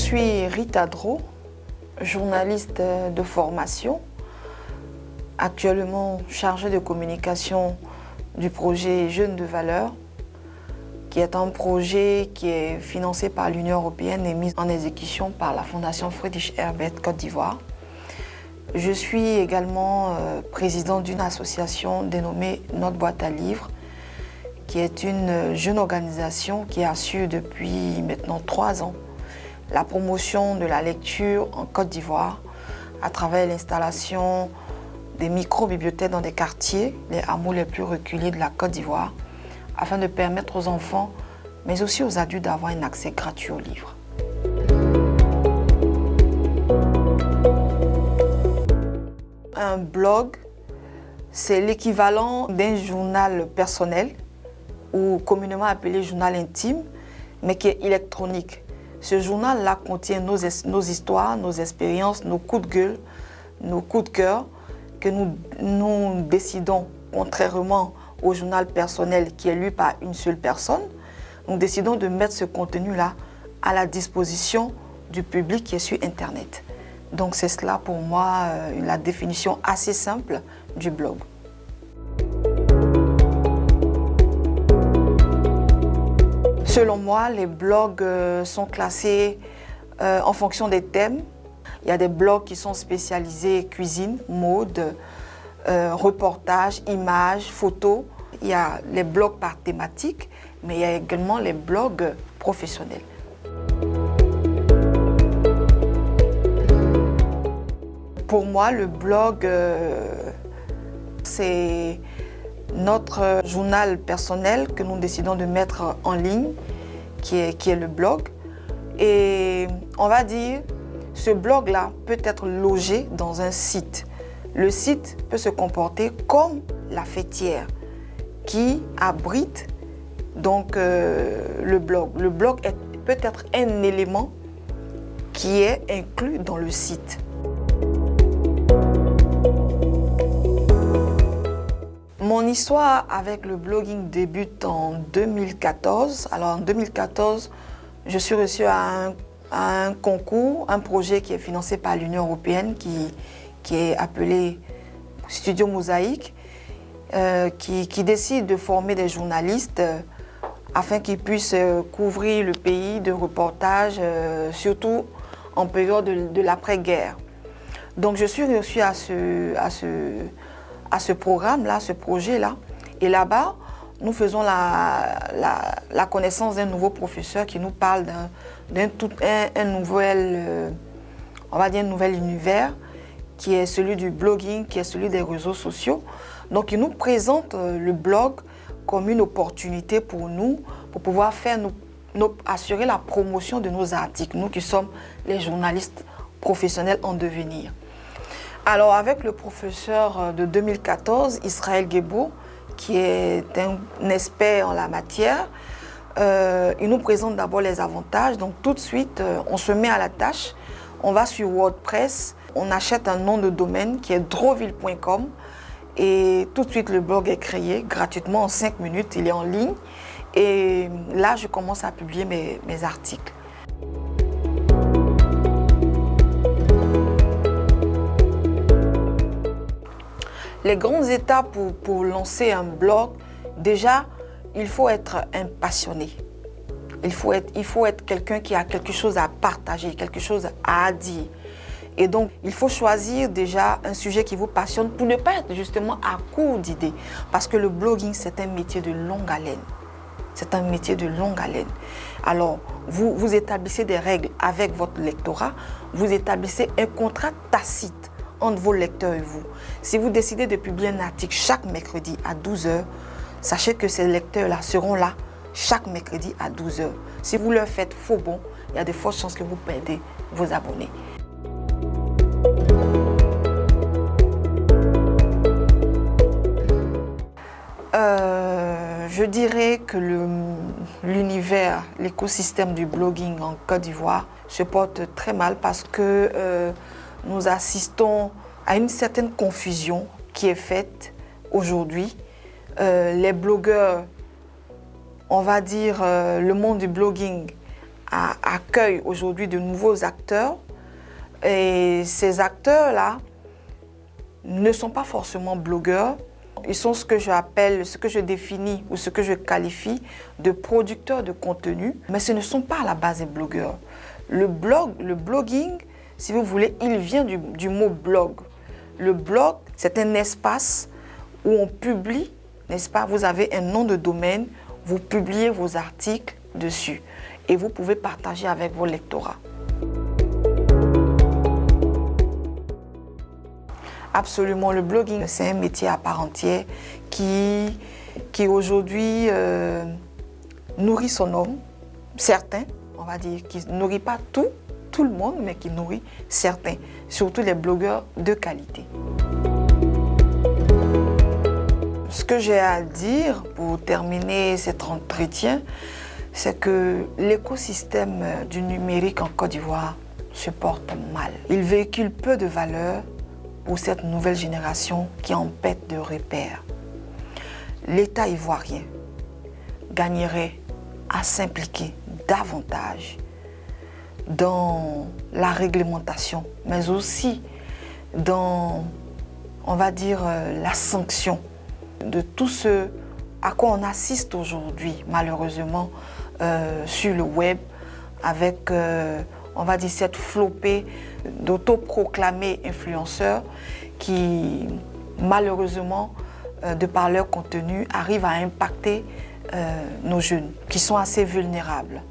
suis Rita Dro, journaliste de formation, actuellement chargée de communication du projet Jeunes de Valeur, qui est un projet qui est financé par l'Union européenne et mis en exécution par la Fondation Friedrich Herbert Côte d'Ivoire. Je suis également présidente d'une association dénommée Notre Boîte à Livres, qui est une jeune organisation qui assure depuis maintenant 3 ans la promotion de la lecture en Côte d'Ivoire à travers l'installation des micro-bibliothèques dans des quartiers, les hameaux les plus reculés de la Côte d'Ivoire, afin de permettre aux enfants, mais aussi aux adultes d'avoir un accès gratuit aux livres. Un blog, c'est l'équivalent d'un journal personnel, ou communément appelé journal intime, mais qui est électronique. Ce journal-là contient nos histoires, nos expériences, nos coups de gueule, nos coups de cœur, que nous décidons, contrairement au journal personnel qui est lu par une seule personne, nous décidons de mettre ce contenu-là à la disposition du public qui est sur Internet. Donc c'est cela pour moi la définition assez simple du blog. Selon moi, les blogs sont classés en fonction des thèmes. Il y a des blogs qui sont spécialisés cuisine, mode, reportage, images, photos. Il y a les blogs par thématique, mais il y a également les blogs professionnels. Pour moi, le blog, c'est notre journal personnel que nous décidons de mettre en ligne, qui est le blog. Et on va dire, ce blog-là peut être logé dans un site. Le site peut se comporter comme la fêtière qui abrite donc le blog. Le blog peut être un élément qui est inclus dans le site. Mon histoire avec le blogging débute en 2014. Alors en 2014, je suis reçue à un concours, un projet qui est financé par l'Union européenne qui est appelé Studio Mosaïque, qui décide de former des journalistes afin qu'ils puissent couvrir le pays de reportages, surtout en période de l'après-guerre. Donc je suis reçue à ce programme-là, ce projet-là. Et là-bas, nous faisons la connaissance d'un nouveau professeur qui nous parle un nouvel univers, qui est celui du blogging, qui est celui des réseaux sociaux. Donc, il nous présente le blog comme une opportunité pour nous, pour pouvoir assurer la promotion de nos articles, nous qui sommes les journalistes professionnels en devenir. Alors, avec le professeur de 2014, Israël Guébo, qui est un expert en la matière, il nous présente d'abord les avantages. Donc, tout de suite, on se met à la tâche. On va sur WordPress, on achète un nom de domaine qui est droville.com et tout de suite, le blog est créé gratuitement en 5 minutes. Il est en ligne et là, je commence à publier mes articles. Les grandes étapes pour lancer un blog, déjà, il faut être un passionné. Il faut être quelqu'un qui a quelque chose à partager, quelque chose à dire. Et donc, il faut choisir déjà un sujet qui vous passionne pour ne pas être justement à court d'idées. Parce que le blogging, c'est un métier de longue haleine. C'est un métier de longue haleine. Alors, vous établissez des règles avec votre lectorat, vous établissez un contrat tacite entre vos lecteurs et vous. Si vous décidez de publier un article chaque mercredi à 12 h, sachez que ces lecteurs-là seront là chaque mercredi à 12 h. Si vous leur faites faux bon, il y a de fortes chances que vous perdez vos abonnés. Je dirais que l'univers, l'écosystème du blogging en Côte d'Ivoire se porte très mal parce que nous assistons à une certaine confusion qui est faite aujourd'hui. Les blogueurs, on va dire le monde du blogging accueille aujourd'hui de nouveaux acteurs. Et ces acteurs-là ne sont pas forcément blogueurs. Ils sont ce que j'appelle, ce que je définis ou ce que je qualifie de producteurs de contenu. Mais ce ne sont pas à la base des blogueurs. Le blogging, si vous voulez, il vient du mot blog. Le blog, c'est un espace où on publie, n'est-ce pas? Vous avez un nom de domaine, vous publiez vos articles dessus et vous pouvez partager avec vos lectorats. Absolument, le blogging, c'est un métier à part entière qui aujourd'hui nourrit son homme, certains, on va dire, qui ne nourrit pas tout le monde, mais qui nourrit certains, surtout les blogueurs de qualité. Ce que j'ai à dire pour terminer cet entretien, c'est que l'écosystème du numérique en Côte d'Ivoire se porte mal. Il véhicule peu de valeur pour cette nouvelle génération qui en pète de repères. L'État ivoirien gagnerait à s'impliquer davantage dans la réglementation, mais aussi dans, on va dire, la sanction de tout ce à quoi on assiste aujourd'hui, malheureusement, sur le web, avec, on va dire, cette flopée d'autoproclamés influenceurs qui, malheureusement, de par leur contenu, arrivent à impacter nos jeunes, qui sont assez vulnérables.